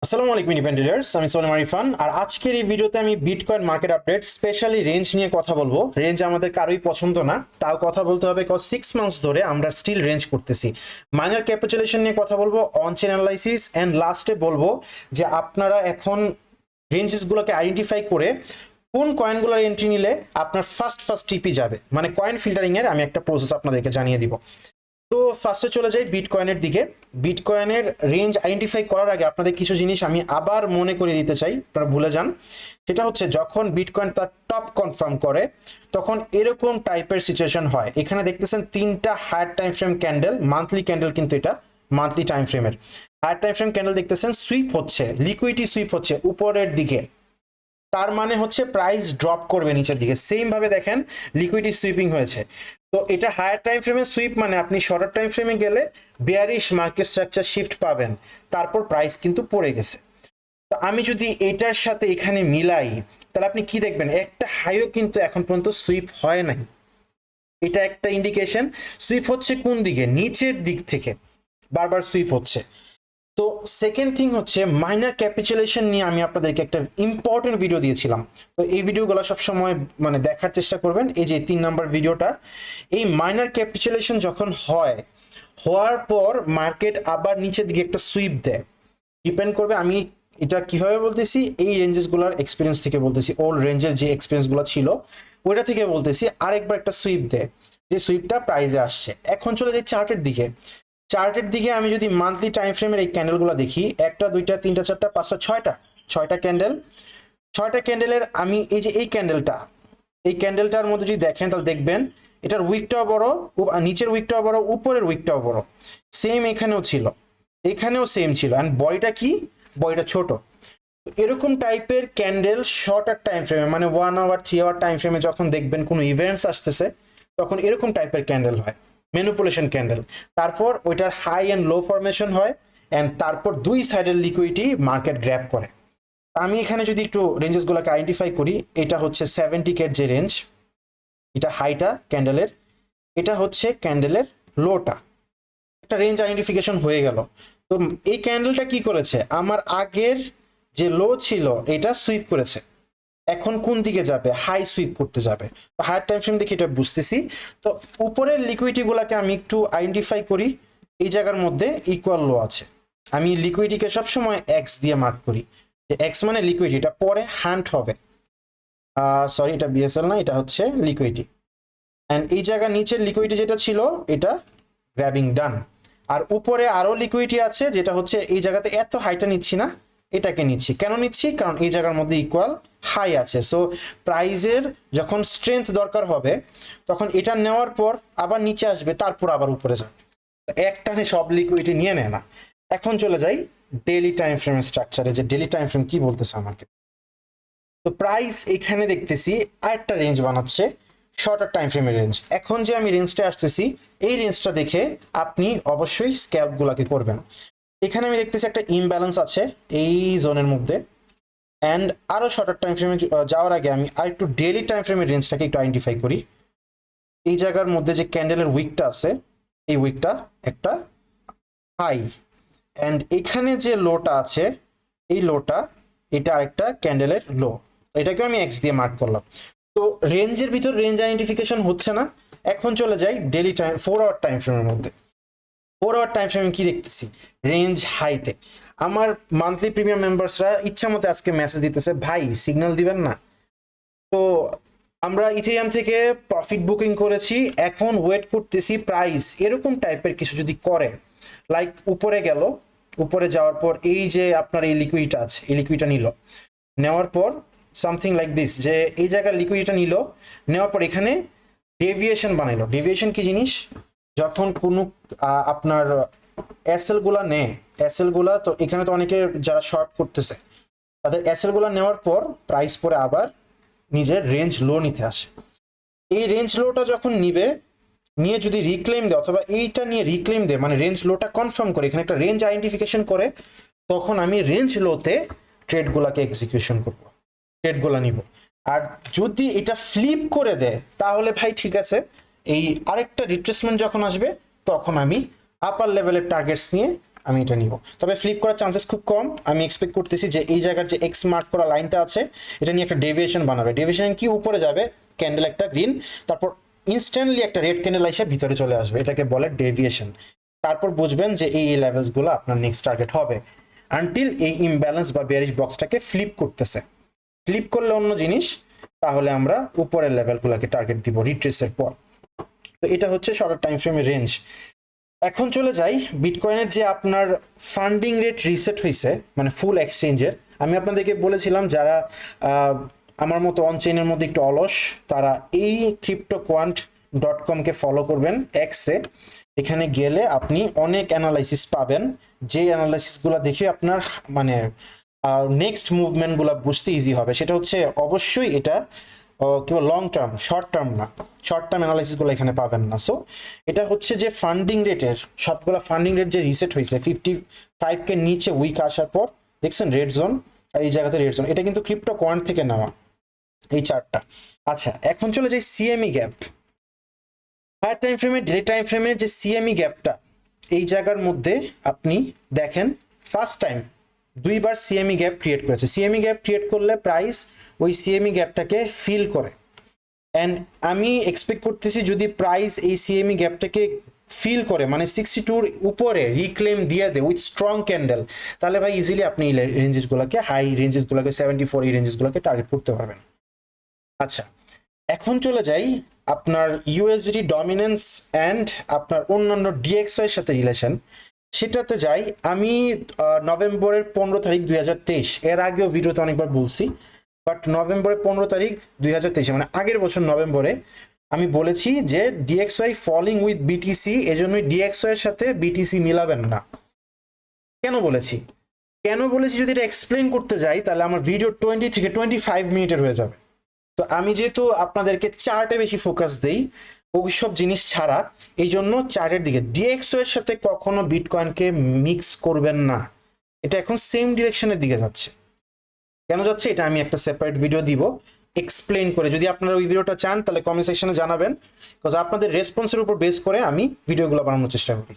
আসসালামু আলাইকুম ইন্ডিপেন্ডেন্টার্স, আমি সোলেমান আরিফান। আর আজকের এই ভিডিওতে আমি bitcoin market update specially range নিয়ে কথা বলবো। রেঞ্জ আমাদের কারোই পছন্দ না, তাও কথা বলতে হবে কজ 6 মান্থস ধরে আমরা স্টিল রেঞ্জ করতেছি। মাইনার ক্যাপিচুলেশন নিয়ে কথা বলবো, অন চেইন অ্যানালাইসিস, অ্যান্ড লাস্টে বলবো যে আপনারা এখন রেঞ্জেসগুলোকে আইডেন্টিফাই করে কোন কয়েনগুলোর এন্ট্রি নিলে আপনার ফার্স্ট টিপি যাবে, মানে কয়েন ফিল্টারিংয়ের আমি একটা প্রসেস আপনাদেরকে জানিয়ে দিব। তো ফার্স্টে চলে যাই বিটকয়েনের দিকে। বিটকয়েনের রেঞ্জ আইডেন্টিফাই করার আগে আপনাদের কিছু জিনিস আমি আবার মনে করে দিতে চাই, আপনারা ভুলে যান। সেটা হচ্ছে যখন বিটকয়েন তার টপ কনফার্ম করে তখন এরকম টাইপের সিচুয়েশন হয়। এখানে দেখতেছেন 3টা higher time frame candle, monthly candle, কিন্তু এটা মান্থলি টাইম ফ্রেমের হায়ার টাইম ফ্রেম ক্যান্ডেল দেখতেছেন সুইপ হচ্ছে, লিকুইডিটি সুইপ হচ্ছে উপরের দিকে। তার মানে হচ্ছে প্রাইস ড্রপ করবে নিচের দিকে। সেম ভাবে দেখেন লিকুইডিটি সুইপিং হয়েছে। তো এটা হায়ার টাইম ফ্রেমে সুইপ, মানে আপনি শর্টার টাইম ফ্রেমে গেলে বেয়ারিশ মার্কেট স্ট্রাকচার শিফট পাবেন, তারপর প্রাইস কিন্তু পড়ে গেছে। তো আমি যদি এটার সাথে এখানে মিলাই তাহলে আপনি কি দেখবেন, একটা হাইও কিন্তু এখন পর্যন্ত সুইপ হয় নাই। এটা একটা ইন্ডিকেশন সুইপ হচ্ছে কোন দিকে, নিচের দিক থেকে বারবার সুইপ হচ্ছে। তো সেকেন্ড থিং হচ্ছে মাইনার ক্যাপিচুলেশন নিয়ে আমি আপনাদেরকে একটা ইম্পর্টেন্ট ভিডিও দিয়েছিলাম। তো এই ভিডিওগুলো সবসময় মানে দেখার চেষ্টা করবেন। এই যে 3 নাম্বার ভিডিওটা, এই মাইনার ক্যাপিচুলেশন যখন হওয়ার পর মার্কেট আবার নিচের দিকে একটা সুইপ দেয়, ডিপেন্ড করবে আমি এটা কিভাবে বলতেছি, এই রেঞ্জেসগুলোর এক্সপিরিয়েন্স থেকে বলতেছি, ওল্ড রেঞ্জের যে এক্সপিরিয়েন্সগুলো ছিল ওইটা থেকে বলতেছি। আরেকবার একটা সুইপ দেয়, যে সুইপটা প্রাইজে আসছে। এখন চলে যাই চার্টের দিকে। চার্টের দিকে আমি যদি মান্থলি টাইম ফ্রেমের এই ক্যান্ডেলগুলো দেখি, 1টা 2টা 3টা 4টা 5টা 6টা ক্যান্ডেল, 6টা ক্যান্ডেলের আমি এই যে এই ক্যান্ডেলটার মধ্যে যদি দেখেন তাহলে দেখবেন এটার উইকটাও বড়, নিচের উইকটাও বড়, উপরের উইকটাও বড়। সেম এখানেও ছিল, এখানেও সেম ছিল। অ্যান্ড বডিটা কি, বডিটা ছোট। এরকম টাইপের ক্যান্ডেল শর্টার টাইম ফ্রেমে, মানে 1 আওয়ার 3 আওয়ার টাইম ফ্রেমে যখন দেখবেন কোনো ইভেন্টস আসতেছে, তখন এরকম টাইপের ক্যান্ডেল হয়, ম্যানিপুলেশন ক্যান্ডেল। তারপর ওইটার হাই অ্যান্ড লো ফরমেশন হয়, অ্যান্ড তারপর দুই সাইডের লিকুইডিটি মার্কেট গ্র্যাব করে। আমি এখানে যদি একটু রেঞ্জেসগুলোকে আইডেন্টিফাই করি, এটা হচ্ছে 70K যে রেঞ্জ, এটা হাইটা ক্যান্ডেলের, এটা হচ্ছে ক্যান্ডেলের লোটা। একটা রেঞ্জ আইডেন্টিফিকেশন হয়ে গেল। তো এই ক্যান্ডেলটা কি করেছে, আমার আগের যে লো ছিল এটা সুইপ করেছে, এখন কোন দিকে যাবে, হাই সুইপ করতে যাবে। তো হায়ার টাইম ফ্রেম দেখে এটা বুঝতেছি। তো উপরের লিকুইডিটি গুলাকে আমি একটু আইডেন্টিফাই করি। এই জায়গার মধ্যে ইকুয়াল লো আছে, আমি লিকুইডিটিকে সবসময় এক্স দিয়ে মার্ক করি, যে এক্স মানে লিকুইডিটি, এটা পরে হান্ট হবে। সরি, এটা বিএসএল না, এটা হচ্ছে লিকুইডিটি। অ্যান্ড এই জায়গার নিচের লিকুইডিটি যেটা ছিল এটা গ্র্যাবিং ডান। আর উপরে আরো লিকুইডিটি আছে, যেটা হচ্ছে এই জায়গাতে এত হাইটা নিচ্ছি না, এটাকে নিচ্ছি। কেন নিচ্ছি, কারণ এই জায়গার মধ্যে ইকুয়াল হাই আছে। সো প্রাইজের যখন স্ট্রেংথ দরকার হবে তখন এটা নেওয়ার পর আবার নিচে আসবে, তারপর আবার উপরে যাবে। একটানে সব লিকুইডিটি নিয়ে নেয় না। এখন চলে যাই ডেইলি টাইম ফ্রেমের স্ট্রাকচারে, যে ডেইলি টাইম ফ্রেম কি বলতেছে আমাকে। তো প্রাইস এখানে দেখতেছি আরেকটা রেঞ্জ বানাচ্ছে, শর্টার টাইম ফ্রেমের রেঞ্জ। এখন যে আমি রেঞ্জটা আসতেছি, এই রেঞ্জটা দেখে আপনি অবশ্যই স্ক্যাল্পগুলোকে করবেন। এখানে আমি দেখতেছি একটা ইমব্যালেন্স আছে এই জোনের মধ্যে। অ্যান্ড আরো শর্টার টাইম ফ্রেমে যাওয়ার আগে আমি আরেকটু ডেইলি টাইম ফ্রেমের রেঞ্জটাকে একটু আইডেন্টিফাই করি। এই জায়গার মধ্যে যে ক্যান্ডেলের উইকটা আছে, এই উইকটা একটা হাই, অ্যান্ড এখানে যে লোটা আছে, এই লোটা, এটা আরেকটা ক্যান্ডেলের লো। এটাকে আমি এক্স দিয়ে মার্ক করলাম। তো রেঞ্জের ভিতর রেঞ্জ আইডেন্টিফিকেশন হচ্ছে না। এখন চলে যাই ডেইলি টাইম 4 আওয়ার টাইম ফ্রেমের মধ্যে। 4 আওয়ার টাইম ফ্রেমে কি দেখতেছি, রেঞ্জ হাইতে। আমার মান্থলি প্রিমিয়াম মেম্বার্সরা ইচ্ছা মতো আজকে মেসেজ দিতেছে, ভাই সিগন্যাল দিবেন না। তো আমরা ইথেরিয়াম থেকে প্রফিট বুকিং করেছি, এখন ওয়েট করতেছি প্রাইস এরকম টাইপের কিছু যদি করে, লাইক উপরে গেল, উপরে যাওয়ার পর এই যে আপনার এই লিকুইডটা আছে, এই লিকুইডটা নিল, নেওয়ার পর সামথিং লাইক দিস, যে এই জায়গার লিকুইডটা নিল, নেওয়ার পর এখানে ডেভিয়েশন বানাইলো। ডেভিয়েশন কি জিনিস, যখন কোনো আপনার এসএল গুলা নেয়, এসএল গুলা, তো এখানে তো অনেকে যারা শর্ট করতেছে তাদের এসএল গুলা নেওয়ার পর প্রাইস পরে আবার নিজের রেঞ্জ লো নিতে আসে। এই রেঞ্জ লোটা যখন নিবে, নিয়ে যদি রিক্লেম দেয়, অথবা এইটা নিয়ে রিক্লেম দেয়, মানে রেঞ্জ লোটা কনফার্ম করে, এখানে একটা রেঞ্জ আইডেন্টিফিকেশন করে, তখন আমি রেঞ্জ লোতে ট্রেডগুলাকে এক্সিকিউশন করব, ট্রেডগুলা নিব। আর যদি এটা ফ্লিপ করে দেয় তাহলে ভাই ঠিক আছে, এই আরেকটা রিট্রেসমেন্ট যখন আসবে তখন আমি আপার লেভেলের টার্গেটস নিয়ে আমি এটা নিব। তবে ফ্লিপ করার চান্সেস খুব কম। আমি এক্সপেক্ট করতেছি যে এই জায়গার যে এক্স মার্ক করা লাইনটা আছে এটা নিয়ে একটা ডেভিয়েশন বানাবে। ডেভিয়েশন কি উপরে যাবে, ক্যান্ডেল একটা গ্রিন, তারপর ইনস্ট্যান্টলি একটা রেড ক্যান্ডেল এসে ভিতরে চলে আসবে, এটাকে বলে ডেভিয়েশন। তারপর বুঝবেন যে এই লেভেলসগুলো আপনার নেক্সট টার্গেট হবে আনটিল এই ইমব্যালেন্স বা বেয়ারিশ বক্সটাকে ফ্লিপ করতেছে। ফ্লিপ করলে অন্য জিনিস, তাহলে আমরা উপরের লেভেলগুলোকে টার্গেট দিব রিট্রেসের পর। তো এটা হচ্ছে শর্ট টাইম ফ্রেমের রেঞ্জ। এখন চলে যাই বিটকয়েনের যে আপনার ফান্ডিং রেট রিসেট হয়েছে মানে ফুল এক্সচেঞ্জের। আমি আপনাদেরকে বলেছিলাম যারা আমার মতো অনচেইনের মধ্যে একটু অলস তারা এই cryptoquant.com-কে ফলো করবেন এক্সে। এখানে গেলে আপনি অনেক অ্যানালাইসিস পাবেন, যে অ্যানালাইসিসগুলো দেখে আপনার মানে নেক্সট মুভমেন্টগুলো বুঝতে ইজি হবে। সেটা হচ্ছে অবশ্যই এটা কেবল লং টার্ম, শর্ট টার্ম না, শর্ট টার্ম অ্যানালাইসিসগুলো এখানে পাবেন না। সো এটা হচ্ছে যে ফান্ডিং রেটের সবগুলো ফান্ডিং রেট যে রিসেট হয়েছে 55 কে নিচে উইক আসার পর দেখছেন রেড জোন, আর এই জায়গাতে রেড জোন, এটা কিন্তু ক্রিপ্টো কোয়ান্ট থেকে নেওয়া এই চার্টটা। আচ্ছা এখন চলে যাই সিএমই গ্যাপ। হায়ার টাইম ফ্রেমে ডে টাইম ফ্রেমে যে সিএমই গ্যাপটা, এই জায়গার মধ্যে আপনি দেখেন ফার্স্ট টাইম দুইবার সিএমই গ্যাপ ক্রিয়েট করেছে। সিএমই গ্যাপ ক্রিয়েট করলে প্রাইস ওই সিএমই গ্যাপটাকে ফিল করে, অ্যান্ড আমি এক্সপেক্ট করতেছি যদি প্রাইস এই সিএমই গ্যাপটাকে ফিল করে মানে 62-র উপরে রিক্লেম দিয়ে দেয় উইথ স্ট্রং ক্যান্ডেল, তাহলে ভাই ইজিলি আপনি এই রেঞ্জেসগুলোকে হাই রেঞ্জেসগুলোকে 74 এই রেঞ্জেসগুলোকে টার্গেট করতে পারবেন। আচ্ছা এখন চলে যাই আপনার ইউএসডি ডমিনেন্স অ্যান্ড আপনার অন্যান্য ডিএক্সওয়াই এর সাথে রিলেশন, সেটাতে যাই। আমি নভেম্বরের 15 তারিখ 2023, এর আগেও ভিডিওতে অনেকবার বলছি, বাট নভেম্বরের 15 তারিখ 2023 মানে আগের বছর নভেম্বরে আমি বলেছি যে ডিএক্সওয়াই ফলিং উইথ বিটিসি, এজন্যই ডিএক্সওয়াই এর সাথে বিটিসি মিলাবেন না। কেন বলেছি যদি এটা এক্সপ্লেন করতে যাই তাহলে আমার ভিডিও 20 থেকে 25 মিনিটের হয়ে যাবে। তো আমি যেহেতু আপনাদেরকে চার্টে বেশি ফোকাস দেই ওইসব জিনিস ছাড়া, এই জন্য চার্টের দিকে ডিএক্সও এর সাথে কখনো বিটকয়েনকে মিক্স করবেন না। এটা এখন সেম ডিরেকশনের দিকে যাচ্ছে, কেন যাচ্ছে এটা আমি একটা সেপারেট ভিডিও দিব এক্সপ্লেন করে। যদি আপনারা ওই ভিডিওটা চান তাহলে কমেন্ট সেকশনে জানাবেন, বিকজ আপনাদের রেসপন্সের উপর বেস করে আমি ভিডিওগুলো বানানোর চেষ্টা করি।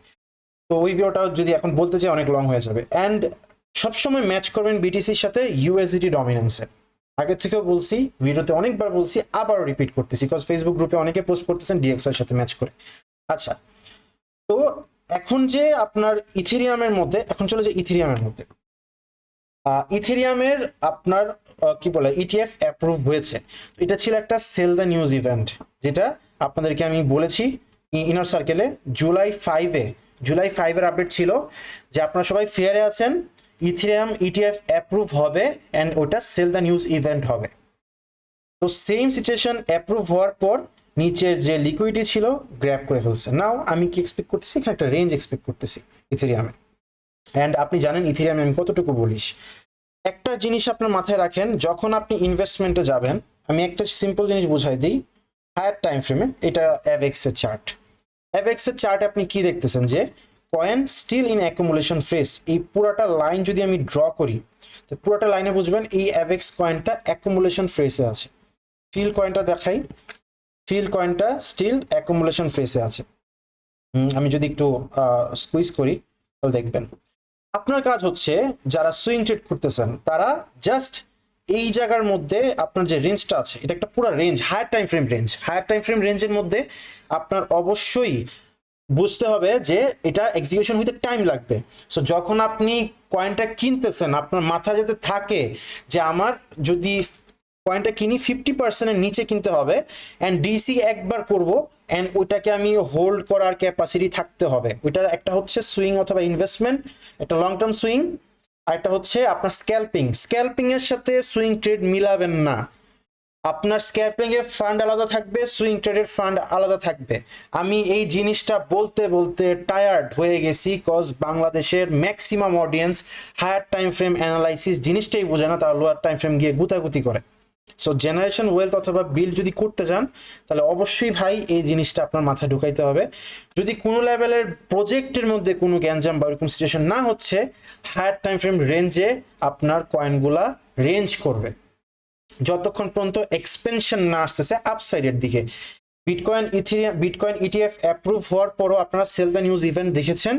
তো ওই ভিডিওটা যদি এখন বলতে চাই অনেক লং হয়ে যাবে। অ্যান্ড সবসময় ম্যাচ করবেন বিটিসির সাথে ইউএসডি ডমিনেন্সের। আগের থেকেও বলছি, ভিডিওতে অনেকবার বলছি, আবারও রিপিট করতেছি, বিকজ ফেসবুক গ্রুপে অনেকে পোস্ট করতেছেন ডিএক্সওয়াই এর সাথে ম্যাচ করে। আচ্ছা তো এখন যে আপনার ইথেরিয়ামের মধ্যে, এখন চলে যে ইথেরিয়ামের মধ্যে ইথেরিয়ামের আপনার কি বলে ইটিএফ অ্যাপ্রুভ হয়েছে। এটা ছিল একটা সেল দ্য নিউজ ইভেন্ট, যেটা আপনাদেরকে আমি বলেছি ইনার সার্কেলে জুলাই 5-এর আপডেট ছিল যে আপনারা সবাই ফেয়ারে আছেন, ইথেরিয়াম ইটিএফ অ্যাপ্রুভ হবে অ্যান্ড ওটা সেল দ্য নিউজ ইভেন্ট হবে। তো সেম সিচুয়েশন অ্যাপ্রুভ হওয়ার পর নিচের যে লিকুইডিটি ছিল গ্র্যাব করে ফেলছে। নাও আমি কি এক্সপেক্ট করতেছি, এখানে একটা রেঞ্জ এক্সপেক্ট করতেছি ইথেরিয়ামে। অ্যান্ড আপনি জানেন ইথেরিয়ামে আমি কতটুকু বলিস। একটা জিনিস আপনার মাথায় রাখেন, যখন আপনি ইনভেস্টমেন্টে যাবেন, আমি একটা সিম্পল জিনিস বুঝাই দিই হায়ার টাইম ফ্রেমে। এটা অ্যাভেক্সের চার্ট। অ্যাভেক্সের চার্টে আপনি কি দেখতেছেন যে coin still in accumulation phase. এই পুরাটা লাইন যদি আমি ড্র করি তো পুরাটা লাইনে বুঝবেন এই অ্যাভেক্স কয়েনটা অ্যাকুমুলেশন ফেজে আছে। ফিল কয়েনটা দেখাই, ফিল কয়েনটা স্টিল অ্যাকুমুলেশন ফেজে আছে। আমি যদি একটু স্কুইজ করি তাহলে দেখবেন আপনার কাজ হচ্ছে যারা সুইং ট্রেড করতেছেন তারা জাস্ট এই জায়গার মধ্যে আপনার যে রেঞ্জটা আছে, এটা একটা পুরো range, higher time frame range. Higher time frame রেঞ্জের মধ্যে আপনার অবশ্যই বুঝতে হবে যে এটা এক্সিকিউশন হইতে টাইম লাগবে। সো যখন আপনি কয়েনটা কিনতেছেন আপনার মাথা যাতে থাকে যে আমার যদি কয়েনটা কিনি 50%-এর নিচে কিনতে হবে, অ্যান্ড ডিসি একবার করব, অ্যান্ড ওইটাকে আমি হোল্ড করার ক্যাপাসিটি থাকতে হবে। ওইটা একটা হচ্ছে সুইং অথবা ইনভেস্টমেন্ট, একটা লং টার্ম সুইং, আর একটা হচ্ছে আপনার স্ক্যাল্পিং এর সাথে সুইং ট্রেড মিলাবেন না। আপনার স্ক্যাল্পিং এর ফান্ড আলাদা থাকবে, সুইং ট্রেডের ফান্ড আলাদা থাকবে। আমি এই জিনিসটা বলতে বলতে টায়ার্ড হয়ে গেছি, কজ বাংলাদেশের maximum audience higher time frame analysis জিনিসটাই বোঝে না, তারা লোয়ার টাইম ফ্রেম গিয়ে গুতাগুতি করে। সো জেনারেশন ওয়েলথ অথবা বিল যদি করতে চান তাহলে অবশ্যই ভাই এই জিনিসটা আপনার মাথায় ঢুকাইতে হবে। যদি কোনো লেভেলের প্রজেক্টের মধ্যে কোনো গ্যাঞ্জাম বা এরকম সিচুয়েশন না হচ্ছে, হায়ার টাইম ফ্রেম রেঞ্জে আপনার কয়েনগুলা রেঞ্জ করবে যতক্ষণ পর্যন্ত এক্সপেনশন না আসতেছে আপসাইডের দিকে। বিটকয়েন ইটিএফ অ্যাপ্রুভ হওয়ার পরও আপনারা সেল দ্য নিউজ ইভেন্ট দেখেছেন,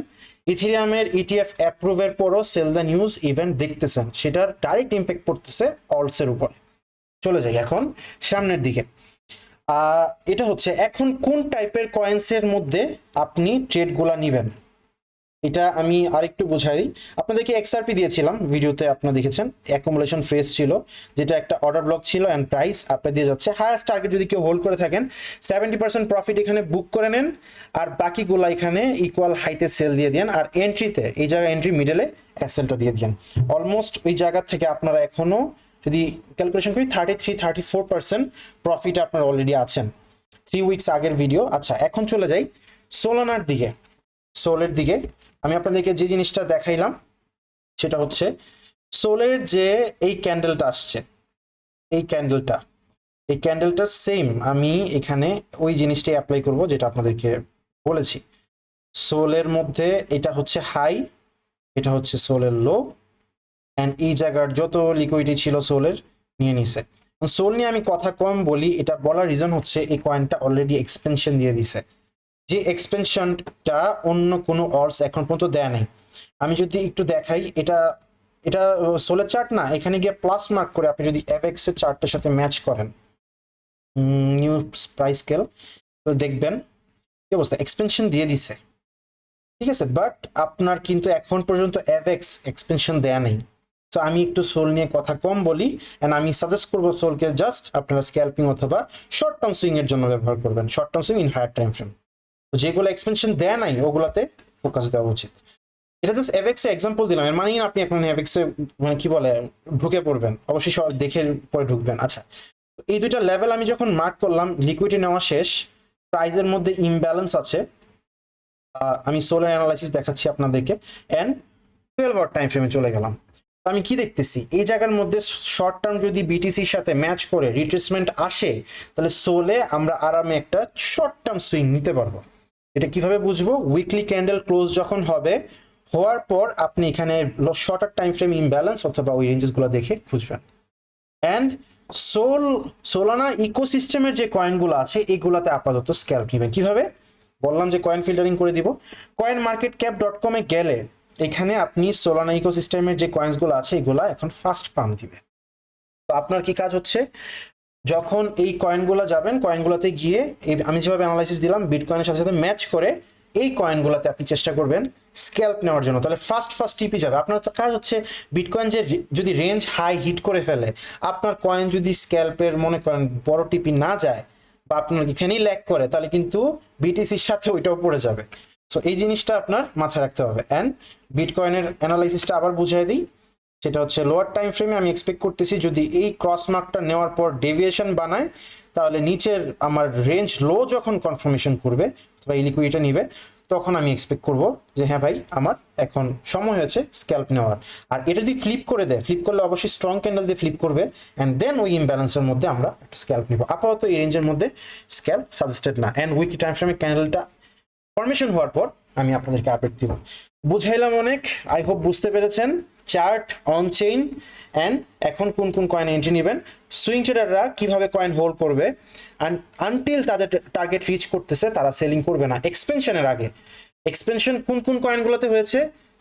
ইথেরিয়ামের ইটিএফ অ্যাপ্রুভের পরও সেল দ্য নিউজ ইভেন্ট দেখতেছেন, সেটার ডাইরেক্ট ইম্প্যাক্ট পড়তেছে অলসের উপরে। চলে যাই এখন সামনের দিকে। এটা হচ্ছে এখন কোন টাইপের কয়েন্সের মধ্যে আপনি ট্রেডগুলা নেবেন, এটা আমি আরেকটু বোঝাই দিই। আপনাদেরকে এক্সআরপি দিয়েছিলাম ভিডিওতে, আপনারা দেখেছেন অ্যাকুমুলেশন ফেজ ছিল, যেটা একটা অর্ডার ব্লক ছিল অ্যান্ড প্রাইস আপে দিয়ে যাচ্ছে। হায়েস্ট টার্গেট যদি কেউ হোল্ড করে থাকেন 70% প্রফিট এখানে বুক করে নেন, আর বাকিগুলো এখানে ইকুয়াল হাইতে সেল দিয়ে দেন, আর এন্ট্রিতে এই জায়গায় এন্ট্রি মিডলে এসএলটা দিয়ে দেন। অলমোস্ট ওই জায়গা থেকে আপনারা এখনো যদি ক্যালকুলেশন করি 33-34% প্রফিট আপনারা অলরেডি আছেন 3 উইকস আগের ভিডিও। আচ্ছা, এখন চলে যাই সোলানার দিকে। সোলের দিকে আমি আপনাদেরকে যে জিনিসটা দেখাইলাম সেটা হচ্ছে সোলের যে এই ক্যান্ডেলটা আসছে, এই ক্যান্ডেলটা সেম আমি এখানে ওই জিনিসটাই অ্যাপ্লাই করব যেটা আপনাদেরকে বলেছি। সোলের মধ্যে এটা হচ্ছে হাই, এটা হচ্ছে সোলের লো, অ্যান্ড এই জায়গার যত লিকুইডিটি ছিল সোলের নিয়ে নিছে। সোল নিয়ে আমি কথা কম বলি, এটা বলার রিজন হচ্ছে এই কয়েনটা অলরেডি এক্সপেনশন দিয়ে দিছে, যে এক্সপেনশনটা অন্য কোনো অলস এখন পর্যন্ত দেয় নাই। আমি যদি একটু দেখাই, এটা সোলের চার্ট না, এখানে গিয়ে প্লাস মার্ক করে আপনি যদি এফএক্স এর চার্টের সাথে ম্যাচ করেন নিউ প্রাইস স্কেল, তো দেখবেন কি অবস্থা, এক্সপেনশন দিয়ে দিছে, ঠিক আছে। বাট আপনার কিন্তু এখন পর্যন্ত এফএক্স এক্সপেনশন দেয়া নেই। তো আমি একটু সোল নিয়ে কথা কম বলি, অ্যান্ড আমি সাজেস্ট করবো সোলকে জাস্ট আপনারা স্ক্যাল্পিং অথবা শর্ট টার্ম সুইং এর জন্য ব্যবহার করবেন, short term swing in higher time frame. যেগুলো এক্সপেনশন দেয় নাই ওগুলাতে ফোকাস দেওয়া উচিত। এটা জাস্ট এভেক্সে এক্সাম্পল দিলাম, এর মানেই আপনি এখন এভেক্সে মানে কি বলে ঢুকে পড়বেন, অবশ্যই দেখে পরে ঢুকবেন। আচ্ছা, এই দুইটা লেভেল আমি যখন মার্ক করলাম, লিকুইডিটি নেওয়া শেষ, প্রাইজের মধ্যে ইমব্যালেন্স আছে, আমি সোলার অ্যানালাইসিস দেখাচ্ছি আপনাদেরকে, অ্যান্ড 12 আওয়ার টাইম ফ্রেমে চলে গেলাম। আমি কি দেখতেছি, এই জায়গার মধ্যে শর্ট টার্ম যদি বিটিসির সাথে ম্যাচ করে রিট্রেসমেন্ট আসে, তাহলে সোলে আমরা আরামে একটা শর্ট টার্ম সুইং নিতে পারবো। এটা কিভাবে বুঝবো, উইকলি ক্যান্ডেল ক্লোজ যখন হবে, হওয়ার পর আপনি এখানে শর্টার টাইম ফ্রেম ইমব্যালেন্স অথবা ওই রেঞ্জেসগুলো দেখে খুঁজবেন। অ্যান্ড সোলানা ইকোসিস্টেমের যে কয়েনগুলো আছে এগুলাতে আপাতত স্ক্যাল্প নেবেন। কিভাবে বললাম যে কয়েন ফিল্টারিং করে দিব, coinmarketcap.com এ গেলে এখানে আপনি সোলানা ইকোসিস্টেমের যে কয়েন্সগুলো আছে এগুলা এখন ফার্স্ট পাম্প দিবে। তো আপনার কি কাজ হচ্ছে, যখন এই কয়েনগুলো যাবেন, কয়েনগুলোতে গিয়ে আমি যেভাবে অ্যানালাইসিস দিলাম বিটকয়েনের সাথে সাথে ম্যাচ করে এই কয়েনগুলোতে আপনি চেষ্টা করবেন স্ক্যাল্প নেওয়ার জন্য, তাহলে ফার্স্ট টিপি যাবে। আপনার তো কাজ হচ্ছে বিটকয়েন যে যদি রেঞ্জ হাই হিট করে ফেলে, আপনার কয়েন যদি স্ক্যাল্পের মনে করেন বড় টিপি না যায় বা আপনার এখানেই ল্যাক করে, তাহলে কিন্তু বিটিসির সাথে ওইটাও পড়ে যাবে। সো এই জিনিসটা আপনার মাথায় রাখতে হবে। অ্যান্ড বিটকয়েনের অ্যানালাইসিসটা আবার বুঝিয়ে দিই, সেটা হচ্ছে লোয়ার টাইম ফ্রেমে আমি এক্সপেক্ট করতেছি যদি এই ক্রস মার্কটা নেওয়ার পর ডেভিয়েশন বানায়, তাহলে নিচের আমার রেঞ্জ লো যখন কনফার্মেশন করবে অথবা এই লিকুইডিটা নিবে, তখন আমি এক্সপেক্ট করব যে হ্যাঁ ভাই আমার এখন সময় হয়েছে স্ক্যাল্প নেওয়ার। আর এটা যদি ফ্লিপ করে দেয়, ফ্লিপ করলে অবশ্যই স্ট্রং ক্যান্ডেল দিয়ে ফ্লিপ করবে, অ্যান্ড দেন ওই ইমব্যালেন্সের মধ্যে আমরা একটা স্ক্যাল্প নিব। আপাতত এই রেঞ্জের মধ্যে স্ক্যাল্প সাজেস্টেড না। অ্যান্ড উইকলি টাইম ফ্রেমে ক্যান্ডেলটা ফরমেশন হওয়ার পর আমি আপনাদেরকে আপডেট দিব। বুঝাইলাম অনেক, আই হোপ বুঝতে পেরেছেন চার্ট, অন চেইন, অ্যান্ড এখন কোন কোন কয়েন এন্ট্রি নেবেন, সুইং ট্রেডাররা কিভাবে কয়েন হোল্ড করবে, অ্যান্ড আনটিল তাদের টার্গেট রিচ করতেছে তারা সেলিং করবে না এক্সপেনশনের আগে। এক্সপেনশন কোন কোন কয়েনগুলোতে হয়েছে,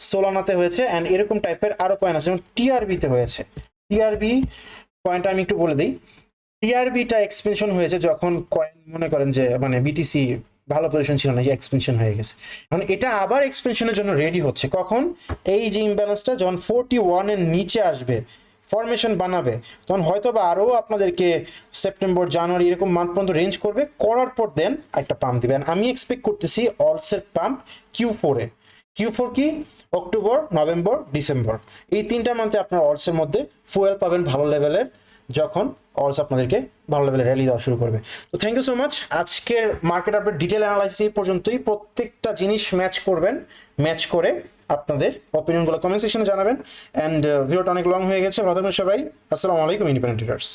সোলানাতে হয়েছে, অ্যান্ড এরকম টাইপের আরও কয়েন আছে, যেমন টিআরবিতে হয়েছে। টিআরবি কয়েনটা আমি একটু বলে দিই, টিআরবিটা এক্সপেনশন হয়েছে যখন কয়েন মনে করেন যে মানে বিটিসি ভালো পজিশন ছিল না, যে এক্সপেনশন হয়ে গেছে। এখন এটা আবার এক্সপেনশনের জন্য রেডি হচ্ছে কখন, এই যে ইমব্যালেন্সটা যখন 41 এর নিচে আসবে, ফরমেশন বানাবে, তখন হয়তো বা আরও আপনাদেরকে সেপ্টেম্বর জানুয়ারি এরকম মান্থ পর্যন্ত রেঞ্জ করবে, করার পর দেন একটা পাম্প দিবেন। আমি এক্সপেক্ট করতেছি অলসের পাম্প Q4 Q4 কি অক্টোবর, নভেম্বর, ডিসেম্বর, এই 3টা মান্থে আপনার অলসের মধ্যে ফুয়েল পাবেন ভালো লেভেলের, যখন অলস আপনাদেরকে ভালো লেভেলে র্যালি দেওয়া শুরু করবে। তো থ্যাংক ইউ সো মাচ। আজকের মার্কেট আপডেট ডিটেল অ্যানালাইসিস পর্যন্তই। প্রত্যেকটা জিনিস ম্যাচ করবেন, ম্যাচ করে আপনাদের অপিনিয়নগুলো কমেন্ট সেকশনে জানাবেন। অ্যান্ড ভিডিওটা অনেক লং হয়ে গেছে, ভালো থাকবেন সবাই। আসসালামু আলাইকুম ইন্ডিপেন্ডেন্ট ট্রেডার্স।